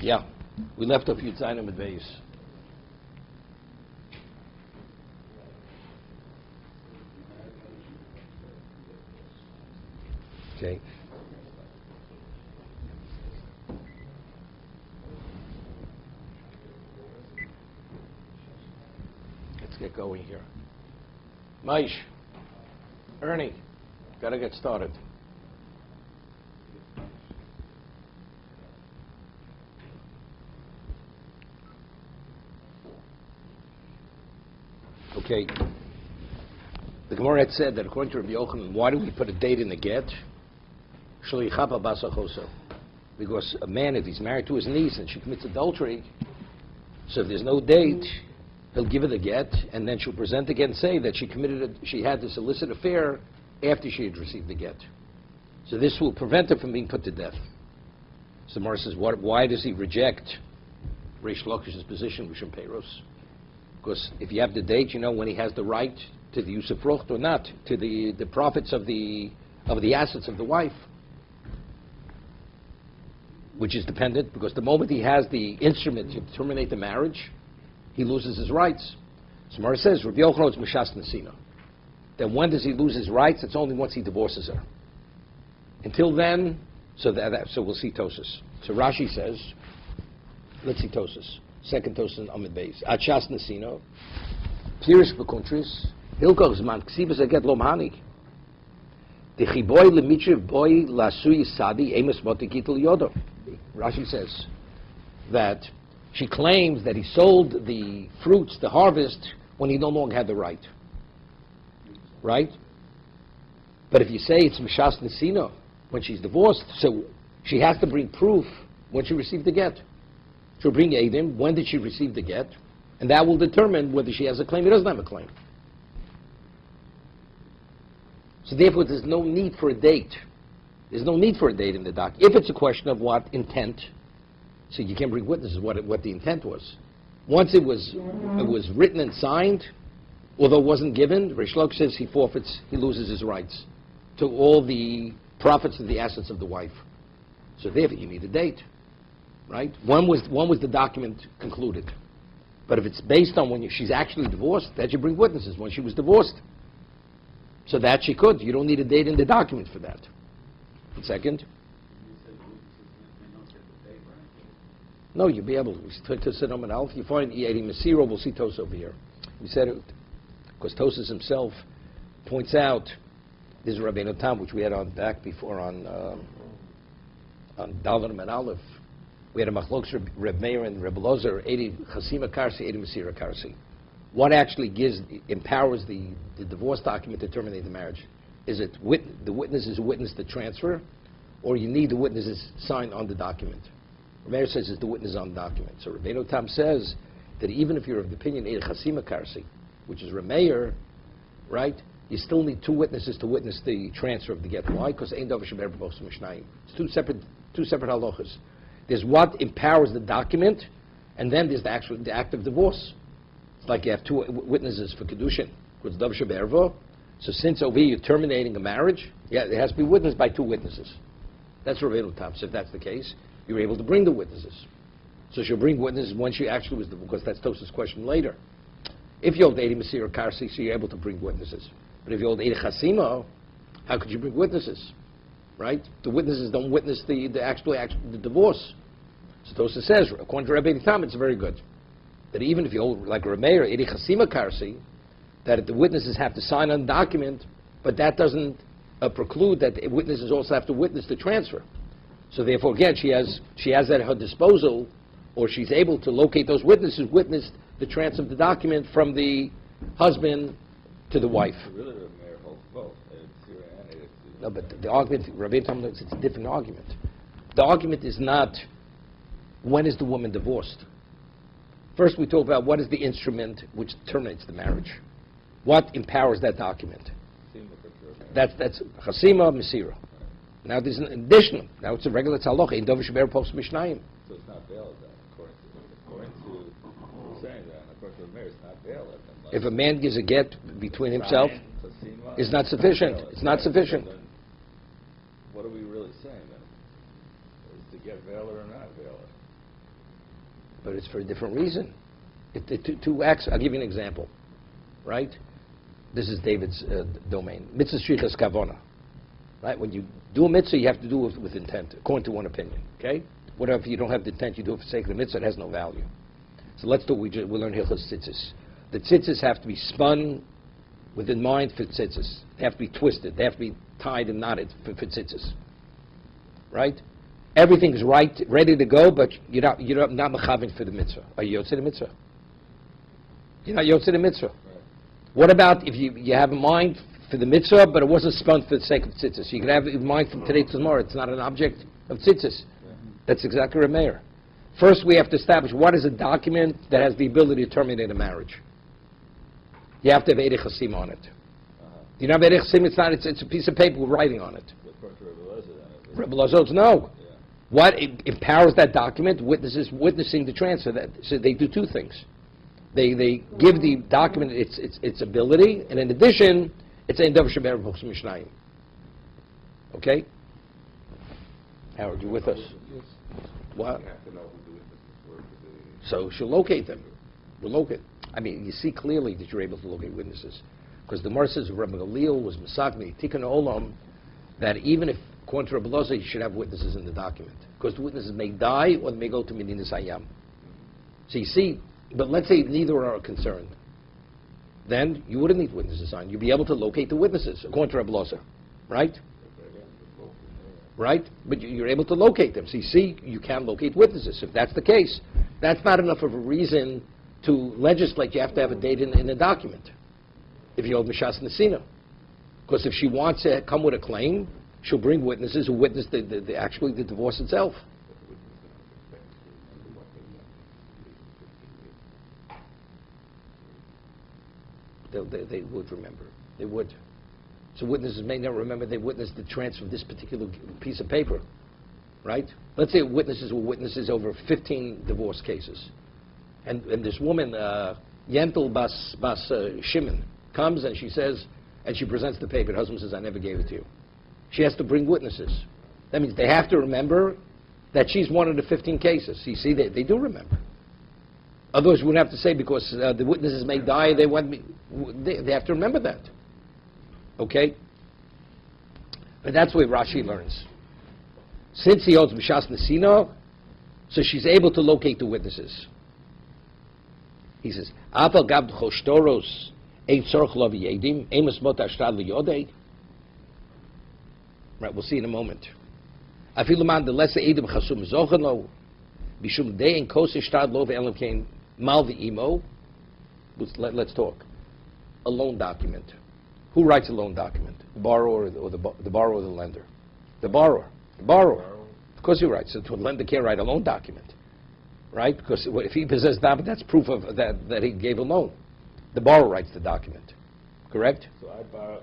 Yeah, we left off Yud Zayin Amud Beis. Okay. Let's get going here. Maish, Ernie, gotta get started. Okay. The Gemara had said that according to Rabbi Yochanan, why do we put a date in the get? Because a man, if he's married to his niece and she commits adultery, so if there's no date, he'll give her the get, and then she'll present the get and say that she had this illicit affair after she had received the get. So this will prevent her from being put to death. So Gemara says, why does he reject Reish Lakish's position, Rishon Peiros? Because if you have the date, you know when he has the right to the use of frucht or not, to the profits of the assets of the wife, which is dependent, because the moment he has the instrument to terminate the marriage, he loses his rights. So Gemara says, Rabbi Yochanan is Mishas Nesina. Then when does he lose his rights? It's only once he divorces her. Until then, so we'll see Tosas. So Rashi says, let's see Tosas. Second Tosas in Amud Beis. Achas Nesina, Pirish B'Kuntris, Hilkoch Zman Ksibas Aget Lo Mahanik. Dechiboy Lemitriv Boy Lasui Sadi Amos Motikitel Yodo. Rashi says that she claims that he sold the fruits, the harvest, when he no longer had the right. Right? But if you say it's Mishas Nesina, when she's divorced, so she has to bring proof when she received the get. She'll bring Eidim, when did she receive the get, and that will determine whether she has a claim or doesn't have a claim. So therefore, there's no need for a date. There's no need for a date in the doc. If it's a question of what intent, so you can bring witnesses what the intent was. Once it was written and signed, although it wasn't given, Reish Lakish says he loses his rights to all the profits and the assets of the wife. So therefore, you need a date, right? When was the document concluded? But if it's based on when she's actually divorced, that you bring witnesses when she was divorced. So that she could. You don't need a date in the document for that. Second? No, you'll be able to sit on an alpha. You find Acharei Mos, we'll see Tos over here. We said it because Tosas himself points out, this is Rabbeinu Tam, which we had on back before on Dalvarim and Aleph. We had a Machlokes Reb Meir and Reb Lozer, Chasima Karsi, Acharei Mos Karsi. What actually empowers the divorce document to terminate the marriage? Is it the witnesses who witness the transfer, or you need the witnesses signed on the document? Meir says it's the witness on the document. So Rabbeinu Tam says that even if you're of the opinion Chasima Karsi, which is Meir, right? You still need two witnesses to witness the transfer of the get. Why? Because Ein Davar Sheber B'Vos Mishnayim. It's two separate halachas. There's what empowers the document, and then there's the act of divorce. It's like you have two witnesses for Kedushin, which is Davar Sheber B'Vos. So since over here you're terminating a marriage, yeah, it has to be witnessed by two witnesses. That's Rabbeinu Tam. So if that's the case, you're able to bring the witnesses. So she'll bring witnesses when she actually was, because that's Tosas' question later. If you hold Acharei Mos or Karsi, so you're able to bring witnesses. But if you hold Acharei Chasima, how could you bring witnesses? Right? The witnesses don't witness the divorce. So Tosas says, according to Rabbeinu Tam, it's very good. That even if you hold, like Rameir, Acharei Chasima Karsi, that the witnesses have to sign on the document, but that doesn't preclude that the witnesses also have to witness the transfer. So therefore, again, she has at her disposal, or she's able to locate those witnesses who witnessed the transfer of the document from the husband to the wife. Really, Rameir holds both. No, but the argument, Rabbeinu Tam, it's a different argument. The argument is not when is the woman divorced. First, we talk about what is the instrument which terminates the marriage. What empowers that document? That's Chasima Mesira. Now there's an additional. Now it's a regular tzaloch. In Davar Sheber B'Vos Mishnayim. So it's not bail then, according to saying that. According to Rameir, it's not bail. If a man gives a get between himself, it's not sufficient. It's not sufficient. Then what are we really saying then? Is to get bail or not bail? but it's for a different reason. Two acts. I'll give you an example, right? This is David's domain. Mitzvah shrichas kavona, right? When you do a mitzvah, you have to do it with intent, according to one opinion. Okay? Whatever, if you don't have the intent, you do it for the sake of the mitzvah, it has no value. So let's do. We learn hilchos tzitzis. The tzitzis have to be spun within mind for tzitzis. They have to be twisted. They have to be tied and knotted for tzitzis. Right? Everything's right, ready to go, but you're not mechavin for the mitzvah. Are you yotze the mitzvah? You're not yotze the mitzvah. Right. What about if you have a mind for the mitzvah, but it wasn't spun for the sake of tzitzis? You can have a mind from today to tomorrow. It's not an object of tzitzis. Yeah. That's exactly what Meir. First, we have to establish what is a document that has the ability to terminate a marriage. You have to have Eirei Chasim on it. You know, Eirei Chasim, it's a piece of paper with writing on it. Rebbe Lazot, no. Yeah. What empowers that document? Witnesses witnessing the transfer. So they do two things. They give the document its ability, and in addition, it's ein davar sheber b'chos mishnayim. Okay? Howard, you with us? Yes. What? You have to know who the witnesses were for the... So she'll locate them. We'll locate. I mean, you see clearly that you're able to locate witnesses. Because the Gemara says Rabbi Galil was Masakni, Tikkun Olam, that even if, according to Rabbi Loza, you should have witnesses in the document. Because the witnesses may die or they may go to Medinas Hayam. So you see, but let's say neither are concerned. Then you wouldn't need witnesses on. You'd be able to locate the witnesses, according to Rabbi Loza. Right? Right? But you're able to locate them. So you see, you can locate witnesses. If that's the case, that's not enough of a reason to legislate. You have to have a date in a document. If you hold Mishas Nesina. Because if she wants to come with a claim, she'll bring witnesses who witnessed actually the divorce itself. They would remember. They would. So witnesses may not remember they witnessed the transfer of this particular piece of paper. Right? Let's say witnesses were witnesses over 15 divorce cases. And this woman, Yentel Bas Shimon, comes and she says, and she presents the paper. The husband says, I never gave it to you. She has to bring witnesses. That means they have to remember that she's one of the 15 cases. You see, they do remember. Otherwise, we wouldn't have to say because the witnesses may die, they have to remember that. Okay? But that's where Rashi learns. Since he holds B'shas Nesina, so she's able to locate the witnesses. He says, Aval gab choshtoros ein tzorch lo v'yedim, ein masmot ashtad liyodei. Right, we'll see in a moment. Afilu man the lesser edim chasum zochen lo, bishum dei ein kos ashtad lo ve'elam kein mal v'imo. Let's talk. A loan document. Who writes a loan document? The borrower or the borrower or the lender? The borrower. The borrower. Of course he writes. So the lender can't write a loan document. Right? Because if he possesses that, that's proof of that he gave a loan. The borrower writes the document. Correct? So I borrow.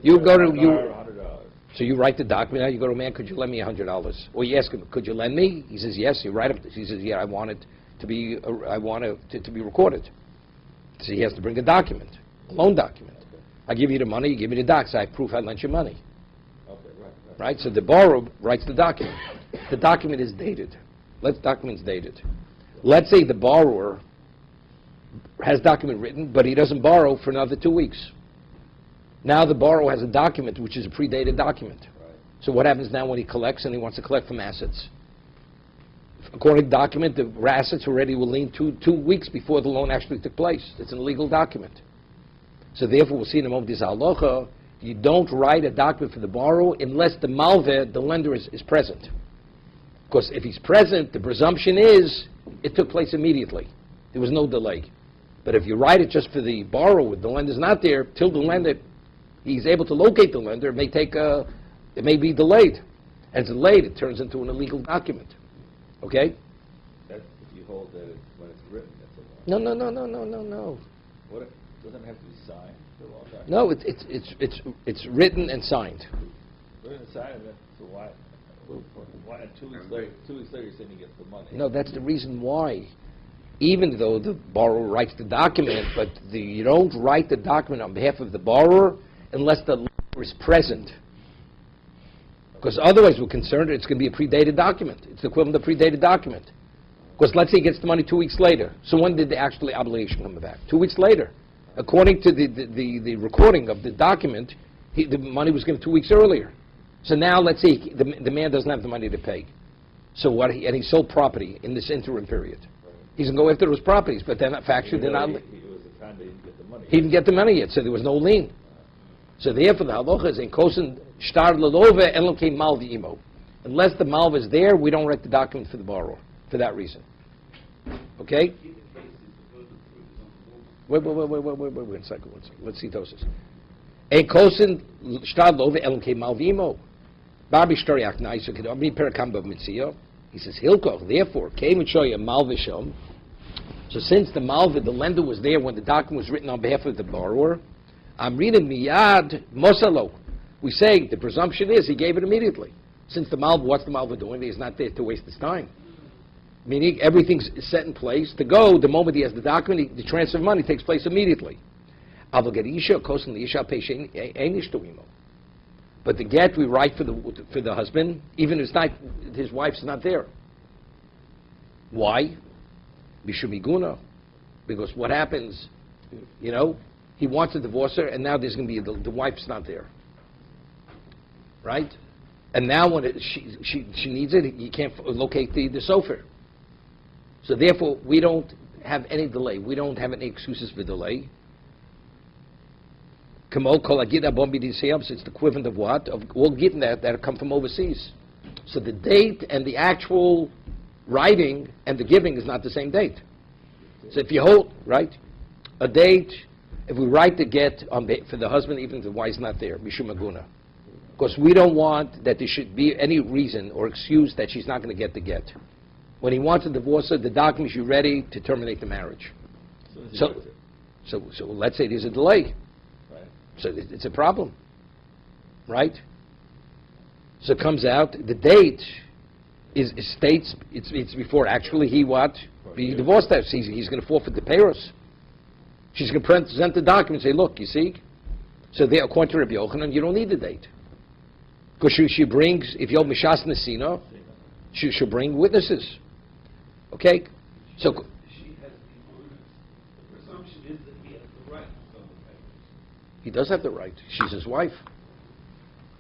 You go to you. $100. So you write the document. Now you go to a man. Could you lend me $100? Or you ask him, could you lend me? He says yes. You write up. He says yeah. I want it to be. I want it to be recorded. So he has to bring a document, a loan document. Okay. I give you the money. You give me the docs. I have proof I lent you money. Okay. Right. Right. So the borrower writes the document. The document is dated. Document's dated. Let's say the borrower has document written, but he doesn't borrow for another 2 weeks. Now the borrower has a document which is a predated document. Right. So what happens now when he collects and he wants to collect from assets? According to the document, the assets already were lien 2 weeks before the loan actually took place. It's an illegal document. So therefore, we'll see in a moment this halacha. You don't write a document for the borrower unless the malveh, the lender, is present. Because if he's present, the presumption is it took place immediately. There was no delay. But if you write it just for the borrower, the lender's not there, till the lender, he's able to locate the lender, it may be delayed. As delayed, it turns into an illegal document. Okay? That's if you hold that when it's written, that's a law. No. What? It doesn't have to be signed for a long time. No, it's written and signed. Written and signed, so why? Why? 2 weeks later, you're saying he gets the money. No, that's the reason why. Even though the borrower writes the document, but you don't write the document on behalf of the borrower unless the lender is present. Because otherwise we're concerned it's going to be a predated document. It's the equivalent of a predated document. Because let's say he gets the money 2 weeks later. So when did the actual obligation come back? 2 weeks later. According to the recording of the document, the money was given 2 weeks earlier. So now let's say the man doesn't have the money to pay. So what? And he sold property in this interim period. He's going to go after those properties, but they're not factually, they're not. It was the time they didn't get the money. He didn't get the money yet, so there was no lien. So therefore, the halacha is in kosen shtar lelove elam kein malvi imo. Unless the malva is there, we don't write the document for the borrower for that reason. Okay? Wait one second. Let's see Tosis. In kosen shtar lelove elam kein malvi imo. Barbi shtoriak naisu kedami perakamba mitzio. He says hilkoch. Therefore, came and show you malva shom. So since the malva, the lender was there when the document was written on behalf of the borrower, I'm reading miyad mosalo. We say the presumption is he gave it immediately. Since the malva, what's the malva doing? He's not there to waste his time. Meaning everything's set in place to go. The moment he has the document, the transfer of money takes place immediately. But the get we write for the husband, even if it's not, his wife's not there. Why? Bishumiguna. Because what happens, he wants to divorce her, and now there's going to be the wife's not there, right? And now when she needs it, you can't locate the sofer. So therefore, we don't have any delay. We don't have any excuses for delay. It's the equivalent of what? Of all gittin that come from overseas. So the date and the actual writing and the giving is not the same date. So if you hold, right, a date, if we write the get for the husband, even if the wife's not there, mishum aguna. Because we don't want that there should be any reason or excuse that she's not going to get the get. When he wants to divorce her, the document should be ready to terminate the marriage. So let's say there's a delay. Right. So it's a problem, right? So it comes out, the date states it's before actually he divorced her. He's going to forfeit the payros. She's going to present the document and say, look, you see? So there, according to Rabbi Yochanan, you don't need the date. Because she brings, if you're Mishas Nesina, she'll bring witnesses. Okay? So She has the ordinance. The presumption is that he has the right to sell the papers. he does have the right. She's his wife.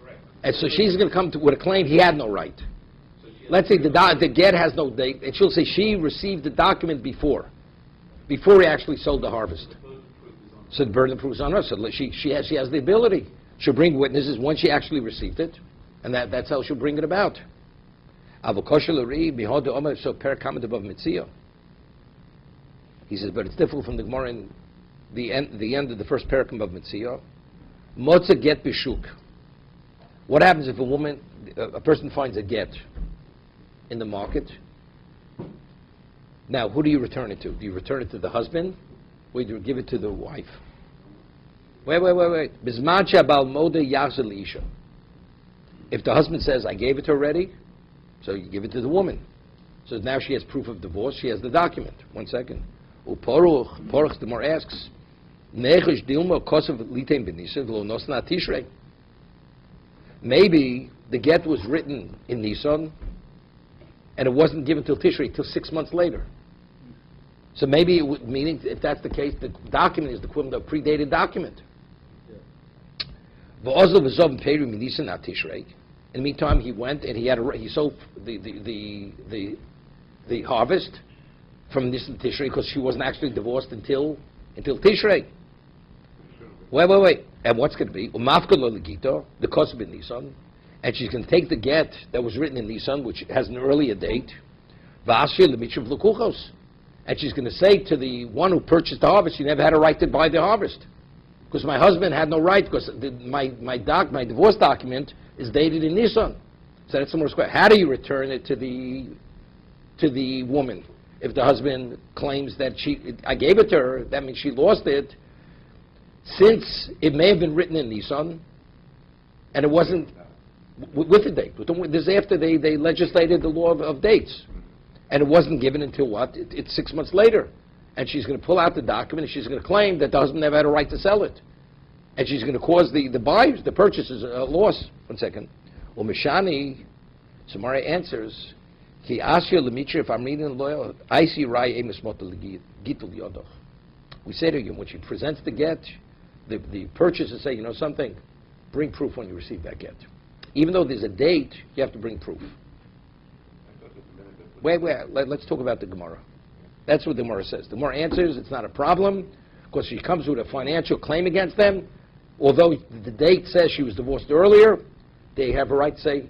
Correct. And so she's going to come with a claim he had no right. So she has Let's say the get has no date, and she'll say she received the document before he actually sold the harvest. the burden of proof is on So the burden of proof is on her. So she has the ability. She'll bring witnesses once she actually received it, and that's how she'll bring it about. So per comment above mitzio. He says, but it's difficult from the Gemara in the end of the first parak above mitzio. Motza get bishuk. What happens if a person finds a get in the market? Now, who do you return it to? Do you return it to the husband, or do you give it to the wife? Wait. Bisman she'abal moda yachzor leisha. If the husband says, I gave it to her already, so you give it to the woman. So now she has proof of divorce, she has the document. 1 second. Uporuch, the more asks, Nechish dilma kosav litem benisa v'lo nosna tishrei. Maybe the get was written in Nisan, and it wasn't given till Tishrei, till 6 months later. So maybe meaning if that's the case, the document is the equivalent of a predated document. V'ozl v'zov peiru minisan at Tishrei. In the meantime, he went and he sold the harvest from Nisan to Tishrei because she wasn't actually divorced until Tishrei. Wait. And what's going to be? Umafka lo legito, the kosab in Nisan, and she's going to take the get that was written in Nisan, which has an earlier date, v'ashir lemitzvah v'lukuchos, and she's going to say to the one who purchased the harvest, you never had a right to buy the harvest, because my husband had no right, because my divorce document is dated in Nisan. So that's the more square. How do you return it to the woman? If the husband claims that I gave it to her, that means she lost it. Since it may have been written in Nisan, and it wasn't with the date. This is after they legislated the law of dates. And it wasn't given until what? It's 6 months later. And she's going to pull out the document, and she's going to claim that the husband never had a right to sell it. And she's going to cause the buyers, the purchasers, a loss. 1 second. Well, Mishani, Samara answers, Ki asya lemitri, if I'm reading the lawyer, I see rai emes motel gitul yodoch. We say to you, when she presents the get, the purchaser say, you know something, bring proof when you receive that get. Even though there's a date, you have to bring proof. Wait, let's talk about the Gemara. That's what the Gemara says. The Gemara answers, it's not a problem, because she comes with a financial claim against them. Although the date says she was divorced earlier, they have a right to say,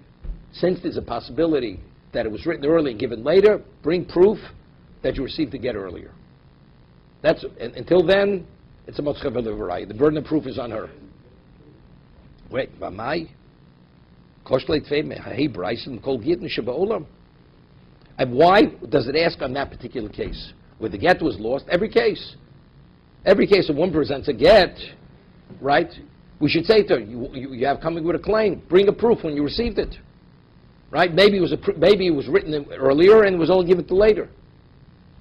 since there's a possibility that it was written early and given later, bring proof that you received the get earlier. Until then, it's a motzcha v'levarai. The burden of proof is on her. Wait, v'mai? Koshleit fe'me ha'hei b'raisen kol gitten sheba'olam. And why does it ask on that particular case? Where the get was lost, every case if one presents a get, right, we should say to her, you have coming with a claim, bring a proof when you received it. Right? Maybe it was written earlier and it was only given to later.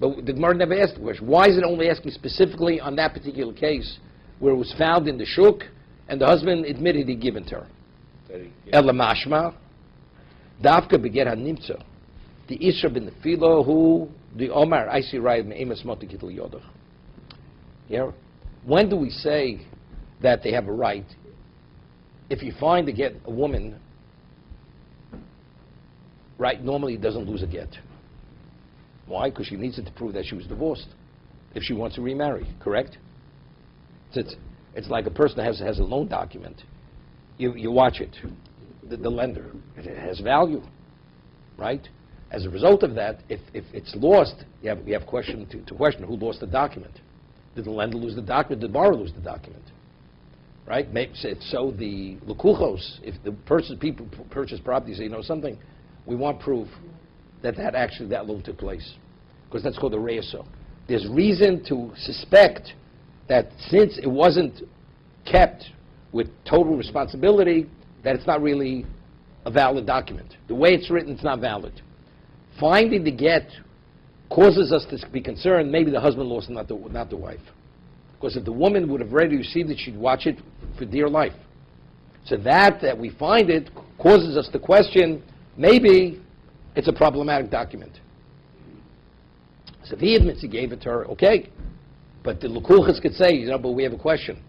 But the Gemara never asked the question. Why is it only asking specifically on that particular case where it was found in the shuk and the husband admitted he'd given to her? Ela mashma, davka beget hanimtza, the isra ben nefilo who the omar I see right me'emes motikitul yodach. Yeah. When do we say that they have a right? If you find to get a woman, right, normally doesn't lose a get. Why? Because she needs it to prove that she was divorced if she wants to remarry, correct? It's like a person that has a loan document. You watch it, the lender, it has value, right? As a result of that, if it's lost, you have question to question who lost the document. Did the lender lose the document? Did the borrower lose the document? Right? So the lukuchos, if the people purchase property, say, you know something, we want proof that loan took place, because that's called a reyaso. There's reason to suspect that since it wasn't kept with total responsibility, that it's not really a valid document. The way it's written, it's not valid. Finding the get causes us to be concerned. Maybe the husband lost, not the wife, because if the woman would have already received it, she'd watch it for dear life. So that we find it causes us to question. Maybe it's a problematic document. So if he admits he gave it to her, okay. But the lukuchas could say, but we have a question.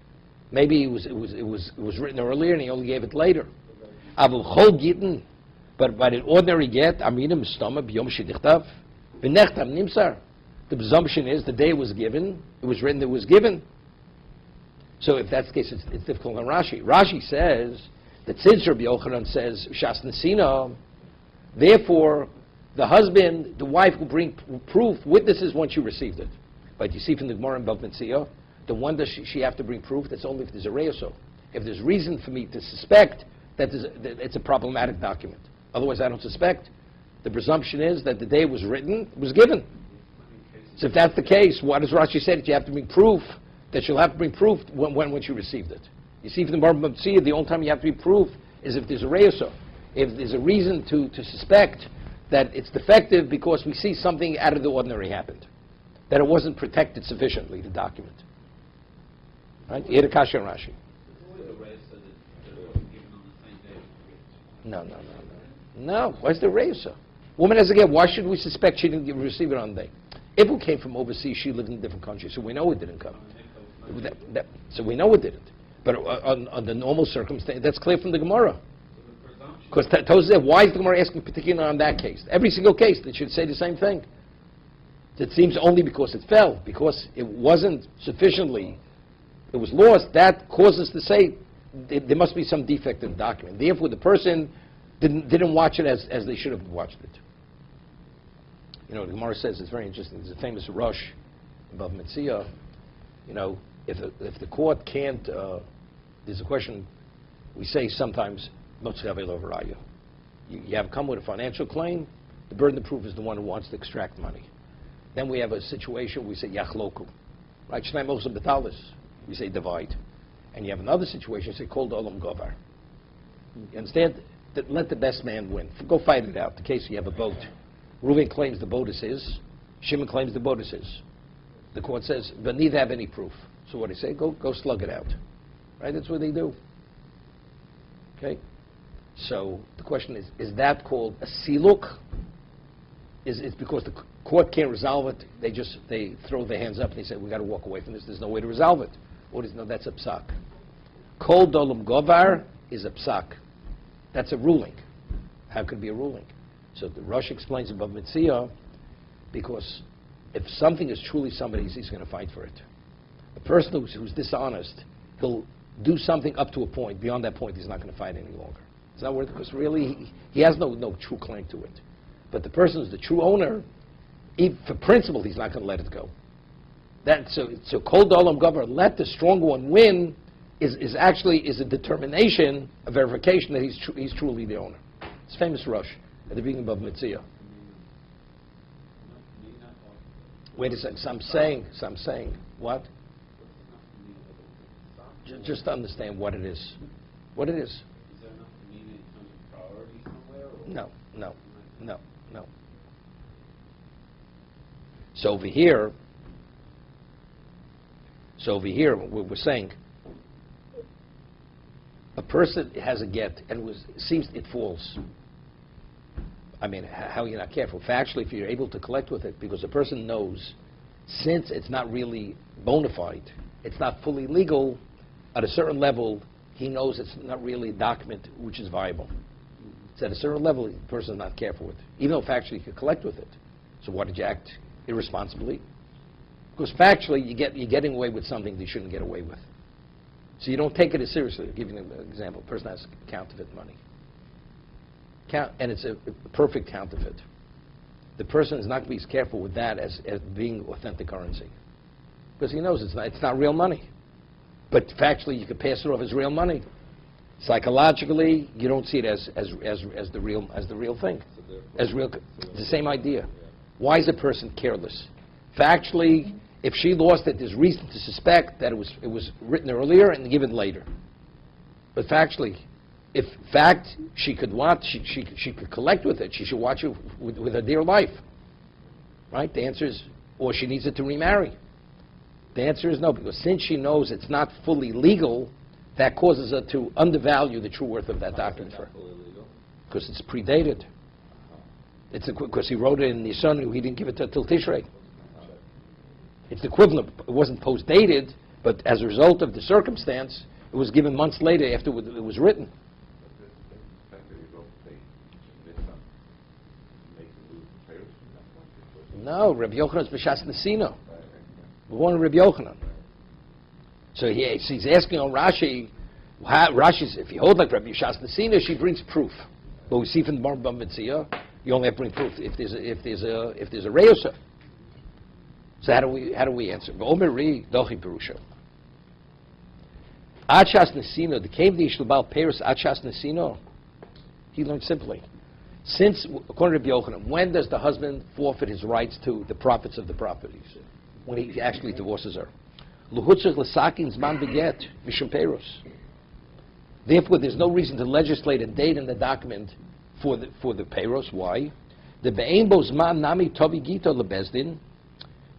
Maybe it was written earlier and he only gave it later. Avul chol gitten, but by an ordinary get, amina mistama b'yom shedichtav, v'nechtam nimsar. The presumption is the day it was given, it was written, it was given. So if that's the case, it's difficult on Rashi. Rashi says that since Rabbi Yochanan says shas nesina, therefore, the wife will bring proof, witnesses once you received it. But you see from the Gemara in Bava Metzia, the one does she have to bring proof? That's only if there's a reyaso. If there's reason for me to suspect that it's a problematic document. Otherwise, I don't suspect. The presumption is that the day it was written, it was given. So if that's the case, why does Rashi say that you have to bring proof? That you'll have to bring proof when you received it. You see from the Gemara in Bava Metzia, the only time you have to bring proof is if there's a reyaso. If there's a reason to suspect that it's defective because we see something out of the ordinary happened, that it wasn't protected sufficiently, the document. Right? Yedekasha and Rashi. No. Why's the reisa? Woman has a get. Why should we suspect she didn't receive it on the day? If it came from overseas, she lived in a different country, so we know it didn't come. So we know it didn't. But on the normal circumstance, that's clear from the Gemara. Because Tosha said, why is the Gemara asking particularly on that case? Every single case, they should say the same thing. It seems only because it fell, because it wasn't sufficiently, it was lost, that causes us to say there must be some defect in the document. Therefore, the person didn't watch it as they should have watched it. The Gemara says, it's very interesting, there's a famous rush above Metzia, if the court can't, there's a question, we say sometimes, you have come with a financial claim, the burden of proof is the one who wants to extract money. Then we have a situation, we say yachloku. Right? Shnei mochzim betalis. We say divide. And you have another situation, you say kol olam govar. You understand? That let the best man win. Go fight it out. The case you have a boat. Reuven claims the boat is his. Shimon claims the boat is his. The court says, but neither have any proof. So what do they say? Go slug it out. Right? That's what they do. Okay? So the question is that called a siluk? is because the court can't resolve it. They throw their hands up and they say, we got to walk away from this. There's no way to resolve it. Or no, that's a psak. Kol dolum govar is a psak. That's a ruling. How could it be a ruling? So the Rosh explains above Mitzvah, because if something is truly somebody's, he's going to fight for it. A person who's dishonest, he'll do something up to a point. Beyond that point, he's not going to fight any longer. It's not worth it, because really he has no true claim to it. But the person who's the true owner, for principle, he's not going to let it go. So kol dolam govar, let the stronger one win, is actually a determination, a verification that he's truly the owner. It's famous Rosh at the beginning of Mitzvah. Wait a second. So I'm saying what? Just to understand what it is. What it is. Is there enough meaning in terms of priority somewhere? Or No. So over here, we're saying a person has a get and seems it falls. I mean, how are you not careful? Factually, if you're able to collect with it, because the person knows, since it's not really bona fide, it's not fully legal, at a certain level, he knows it's not really a document which is viable. So at a certain level, the person is not careful with it, even though factually you could collect with it. So why did you act irresponsibly? Because factually, you're getting away with something you shouldn't get away with. So you don't take it as seriously. I'll give you an example. A person has counterfeit money. And it's a perfect counterfeit. The person is not going to be as careful with that as being authentic currency. Because he knows it's not real money. But factually, you could pass it off as real money. Psychologically, you don't see it as the real thing. As real, it's the same idea. Why is a person careless? Factually, if she lost it, there's reason to suspect that it was written earlier and given later. But factually, if she could collect with it, she should watch it with her dear life. Right? The answer is, or she needs it to remarry. The answer is no, because since she knows it's not fully legal, that causes her to undervalue the true worth of that document for her. Because it's predated. It's because he wrote it in Nisan, he didn't give it till Tishrei. It's equivalent. It wasn't post-dated, but as a result of the circumstance, it was given months later after it was written. No, Rabbi Yochanan is b'shas Nesino. We're going to Rabbi Yochanan. So he's asking on Rashi. Rashi's, if you hold like Rabbi Shas Nesina, she brings proof. But we see from the Bam Mitzvah, you only have to bring proof if there's a reusa. So how do we answer? Omeri dochi perusha. Achas Nesino, the came the Ishlabal Paris Achas Nesino. He learned simply. Since, according to Rabbi Yochanan, when does the husband forfeit his rights to the profits of the properties? When he actually divorces her. Luhutzach l'sakin zman beget mishum peros. Therefore, there's no reason to legislate a date in the document for the peros. Why? The be'ein bo zman nami tovi gito lebezdin.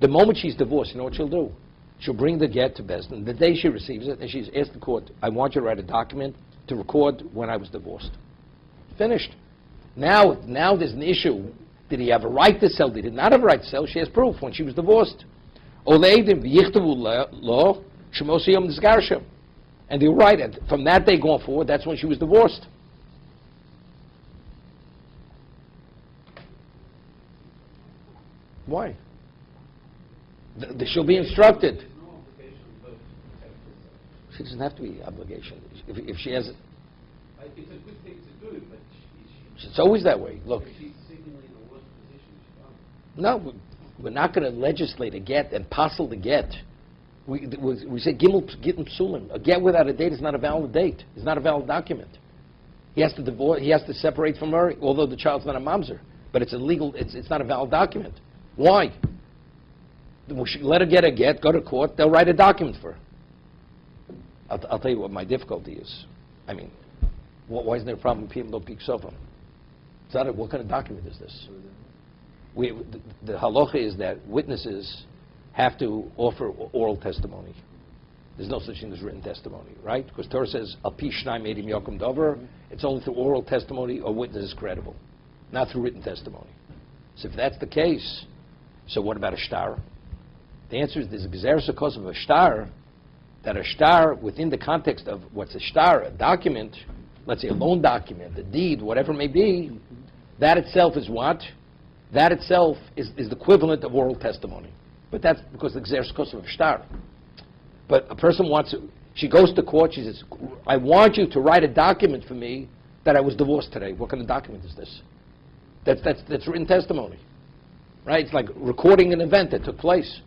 The moment she's divorced, you know what she'll do? She'll bring the get to Bezdin. The day she receives it, and she's asked the court, I want you to write a document to record when I was divorced. Finished. Now there's an issue. Did he have a right to sell? Did he not have a right to sell? She has proof when she was divorced. And they're right. And from that day going forward, that's when she was divorced. Why? She'll be instructed. She doesn't have to be obligation. If she has it. It's a good thing to do, but it's always that way. Look. She's seemingly in the worst position she's on. No, we're not going to legislate a get and passel the get. We say gimel psulim. A get without a date is not a valid date. It's not a valid document. He has to divorce. He has to separate from her, although the child's not a mamzer. But it's illegal. It's not a valid document. Why? Let her get a get. Go to court. They'll write a document for her. I'll tell you what my difficulty is. I mean, why isn't there a problem with people don't pick sofa? It's not what kind of document is this? The halacha is that witnesses have to offer oral testimony. There's no such thing as written testimony, right? Because Torah says, Al pi shnayim edim yokum dover. It's only through oral testimony or witness is credible, not through written testimony. So if that's the case, so what about a shtar? The answer is there's a gezeres hakos of a shtar, that a shtar within the context of what's a shtar, a document, let's say a loan document, a deed, whatever it may be, that itself is what? That itself is the equivalent of oral testimony. But that's because the gezeres hakos of a shtar. But a person wants to, she goes to court, she says, I want you to write a document for me that I was divorced today. What kind of document is this? That's written testimony. Right? It's like recording an event that took place.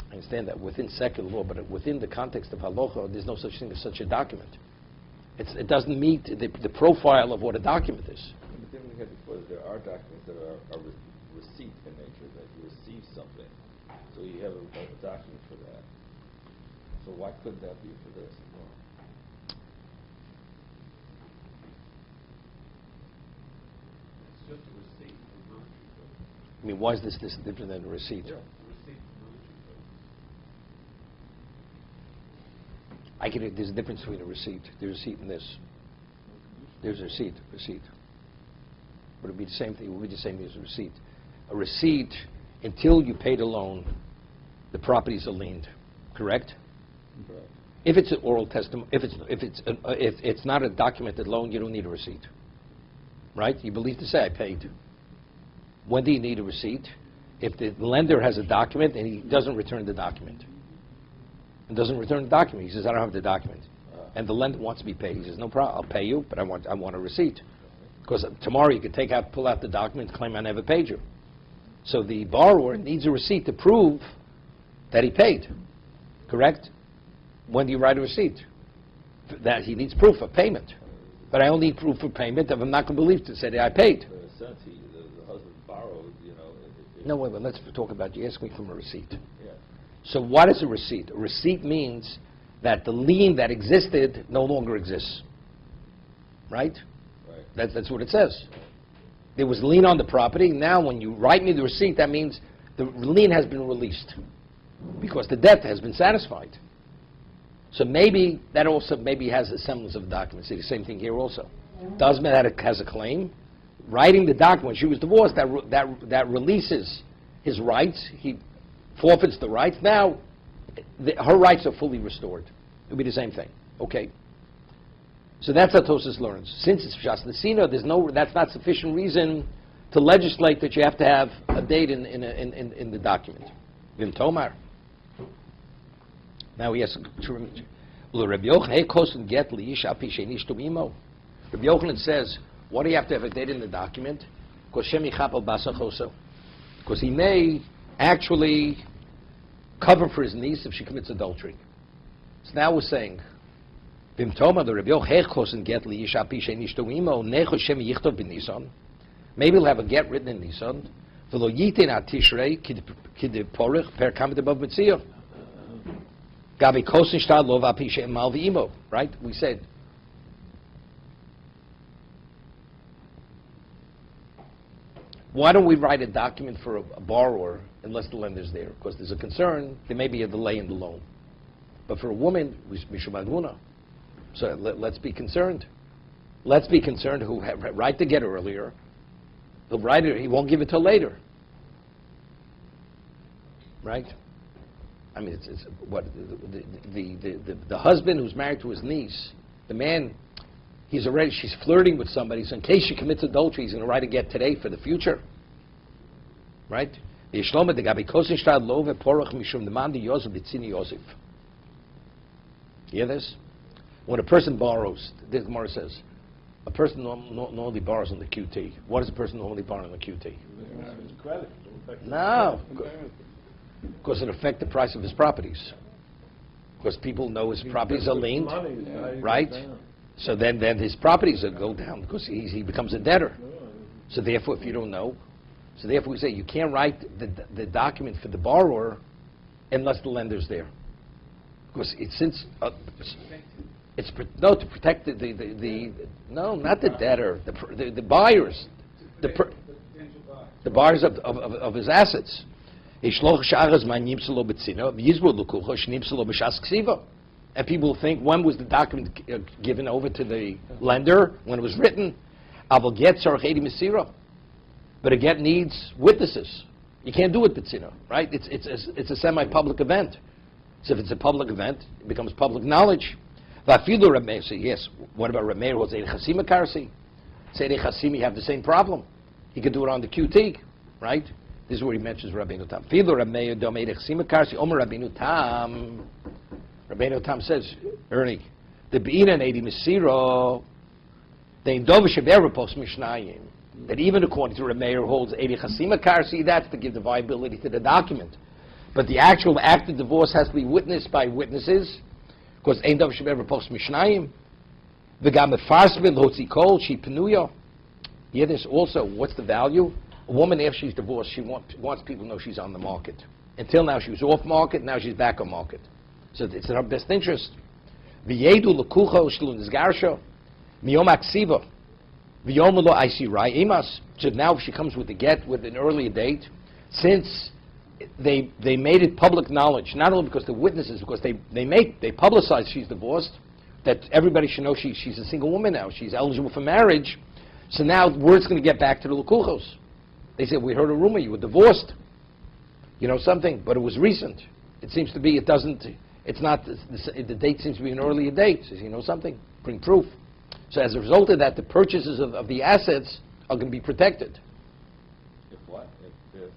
I understand that within secular law, but within the context of halacha, there's no such thing as such a document. It doesn't meet the profile of what a document is. But then we had before that there are documents that are receipt in nature, that you receive something. So you have a document for that. So why couldn't that be for this as well? It's just a receipt for monetary purposes. I mean, why is this different than a receipt? A receipt for monetary purposes. There's a difference between a receipt. There's a receipt and this. There's a receipt. Would it be the same thing? It would be the same thing as a receipt. A receipt, until you paid a loan, the properties are liened. Correct? Correct. If it's an oral testimony, if it's not a documented loan, you don't need a receipt. Right? You believe to say I paid. When do you need a receipt? If the lender has a document and he doesn't return the document. And doesn't return the document. He says, I don't have the document. And the lender wants to be paid. He says, no problem, I'll pay you, but I want a receipt. Because tomorrow you could pull out the document and claim I never paid you. So the borrower needs a receipt to prove that he paid. Correct? When do you write a receipt? That he needs proof of payment. But I only need proof of payment if I'm not going to believe to say that I paid. But in a sense, the husband borrowed, No, wait, let's talk about, you asked me from a receipt. Yeah. So what is a receipt? A receipt means that the lien that existed no longer exists. Right? Right. That's what it says. There was lien on the property. Now when you write me the receipt, that means the lien has been released because the debt has been satisfied. So maybe that also has a semblance of a document. See, the same thing here also. Doesn't mean that it has a claim. Writing the document, when she was divorced, that releases his rights. He forfeits the rights. Now, her rights are fully restored. It would be the same thing. Okay. So that's how Tosas learns. Since it's Shas Nesina, that's not sufficient reason to legislate that you have to have a date in the document. Vim Tomar. Now he has Rabbi Yochanan says, why do you have to have a date in the document? Because he may actually cover for his niece if she commits adultery. So now we're saying, maybe he'll have a get written in Nisan. Right? We said, why don't we write a document for a borrower unless the lender's there? Because there's a concern, there may be a delay in the loan. But for a woman, so let's be concerned. Let's be concerned who write the get earlier. He'll write it, he won't give it till later. Right? I mean, it's what the husband who's married to his niece, the man, she's flirting with somebody, so in case she commits adultery, he's going to write a get today for the future. Right? You hear this? When a person borrows, this Gemara says, a person normally borrows on the QT. What does a person normally borrow on the QT? Credit. No. Because it affects the price of his properties. Because people know his properties are liened, right? So then his properties will go down because he becomes a debtor. So therefore, if you don't know, we say you can't write the document for the borrower unless the lender's there. Because to protect not the debtor, the buyers, the buyers of his assets. And people think, when was the document given over to the lender? When it was written. But But a get needs witnesses. You can't do it b'tzina, right? It's a semi-public event. So if it's a public event, it becomes public knowledge. V'afilu Reb Meir, yes, what about Reb Meir? What's Eidei Chasima Karsi? Say Eidei Chasima, you have the same problem. He could do it on the QT, right? This is where he mentions Rabbeinu Tam. Filu Reb Meir dom Eidei Chasima Karsi, Omer Rabbeinu Tam. Rabbeinu Tam says, Ernie, the Be'inan Eidei Mesiro, the Indov Sheber Post Mishnayim, that even according to Reb Meir holds Eidei Chasima Karsi, that's to give the viability to the document. But the actual act of divorce has to be witnessed by witnesses, because Ein Dov Sheber Post Mishnayim, V'gam Mefarsim L'hotzi Kol Shi Penuya. Hear this also, what's the value? A woman, after she's divorced, she wants people to know she's on the market. Until now she was off market, now she's back on market. So it's in her best interest. V'yedu l'kucho shlu nizgarsha, miyom aksiva, v'yom lo aisi rai imas. So now if she comes with the get with an earlier date, since they made it public knowledge, not only because the witnesses, because they publicize she's divorced, that everybody should know she's a single woman now, she's eligible for marriage. So now word's going to get back to the Lukuchos. They said, we heard a rumor you were divorced. You know something, but it was recent. It seems to be, the date seems to be an earlier date. Says, you know something, bring proof. So as a result of that, the purchases of the assets are going to be protected. If what? If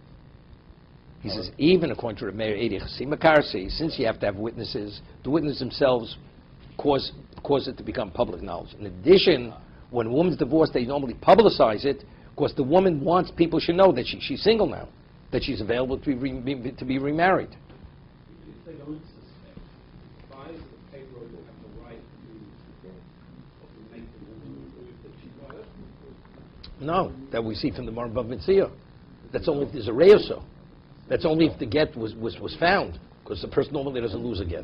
He says, even according to Reb Meir Eidei Chasima Karsi, since you have to have witnesses, the witnesses themselves cause it to become public knowledge. In addition, when a woman's divorced, they normally publicize it, because the woman wants people should know that she's single now, that she's available to be remarried. If they don't suspect, buyers of the payroll will have the right to make the woman believe that she got it. No, that we see from the Marbav Mitzvah. That's only if there's a reyoso. That's only if the get was found, because the person normally doesn't lose a get.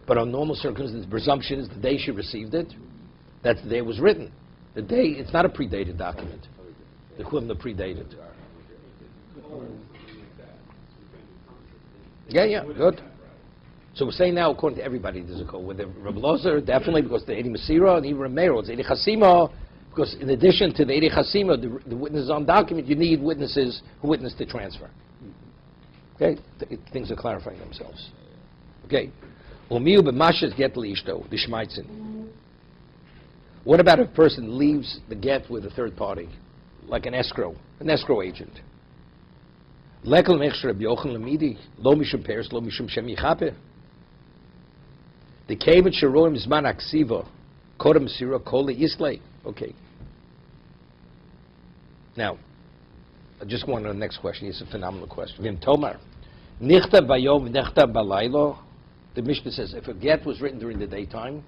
But on normal circumstances, the presumption is the day she received it, that's the day it was written. The day, it's not a predated document. The equivalent of predated. Yeah, good. So we're saying now, according to everybody, there's a code. With the Rabbi Lozer, definitely, because the Eidei Mesira, and even Reb Meir, it's Eidei Chasima, because in addition to the Eidei Chasima, the witnesses on document, you need witnesses who witness the transfer. Okay? Things are clarifying themselves. Okay. Umiu b'mashes get liishto, the shmaitzin. What about if a person leaves the get with a third party, like an escrow agent? Lekel mechsh Rabbi Yochanan lemidi, lo mishum peres, lo mishum shem yichaper. The kavet sheroim zman aksiva, kodem sira koli islay. Okay. Now, I just go on to the next question. It's a phenomenal question. Vim Tomar, nichta bayom nechta balaylo. The Mishnah says if a get was written during the daytime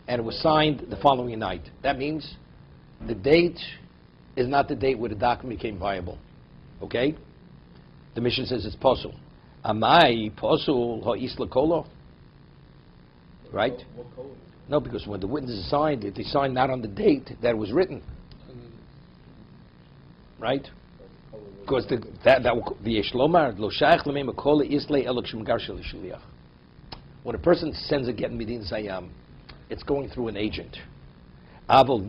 and it was signed the following night, that means the date is not the date where the document became viable. Okay? The Mishnah says it's posul. Amai posul ha isla kolo. Right? No, because when the witnesses signed it, they signed not on the date that it was written. Right? Because the Yeshlomar lo shaykh lemei makola islay elok shemgar shel shliach. When a person sends a get midin zayam, it's going through an agent. Again,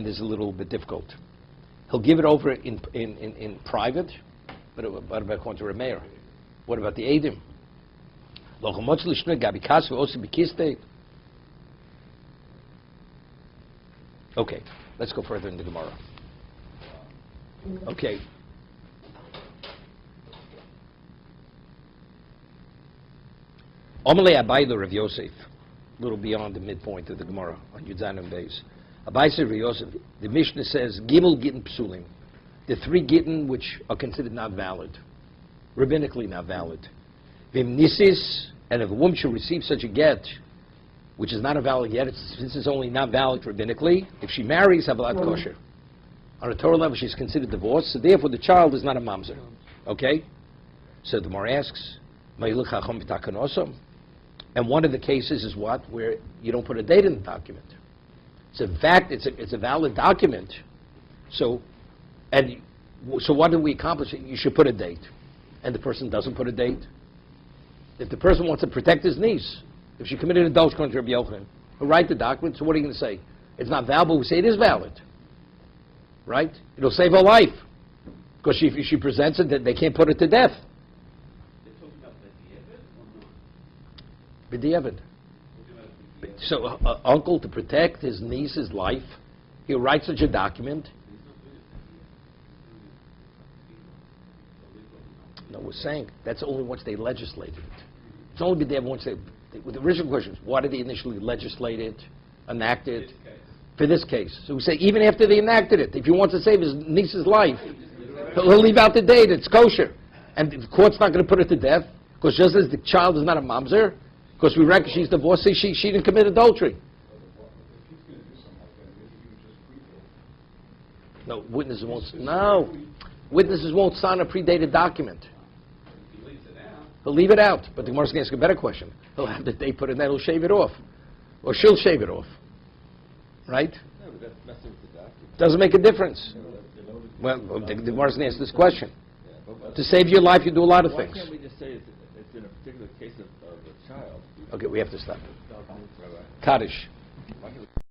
this is a little bit difficult. He'll give it over in private, but what about according to Reb Meir? What about the Eidim? Okay, let's go further in the Gemara. Okay. Omelei Abayla Rav Yosef, a little beyond the midpoint of the Gemara on Yudzanim Beis. Abayla Rav Yosef, the Mishnah says, Gimel Gitten Psulim, the three Gitten which are considered not valid, rabbinically not valid. Vim Nisis, and if a woman should receive such a get, which is not a valid get, this is only not valid rabbinically, if she marries, Havalat Kosher. On a Torah level, she's considered divorced, so therefore the child is not a mamzer. Okay? So the Gemara asks, Ma'iluch Chacham V'Takanosam. And one of the cases is what? Where you don't put a date in the document. So in fact, it's a valid document. So what do we accomplish? You should put a date. And the person doesn't put a date. If the person wants to protect his niece, if she committed adultery according to Rabbi Yochanan, he'll write the document, so what are you going to say? it's not valid, but we say it is valid. Right? It'll save her life. Because if she presents it, they can't put it to death. They're talking about the B'diavad or not? B'diavad. So, uncle, to protect his niece's life, he writes such a document. No, we're saying that's only once they legislated it. It's only B'diavad once they. The original question is, why did they initially legislate it, enact it? For this case. So we say, even after they enacted it, if he wants to save his niece's life, he'll leave out the date, it's kosher. And the court's not going to put her to death, because just as the child is not a mamzer, because we reckon she's divorced, she didn't commit adultery. No, witnesses won't sign a predated document. He'll leave it out, but the Gemara's going to ask a better question. He'll have the date put in there, he'll shave it off. Or she'll shave it off. Right? No, but that's messing with the document. Doesn't make a difference. Well, the Gemara's going to ask this question. To save your life, you do a lot of things. Why can't we just say it's in a particular case of a child? Okay, we have to stop. Kaddish.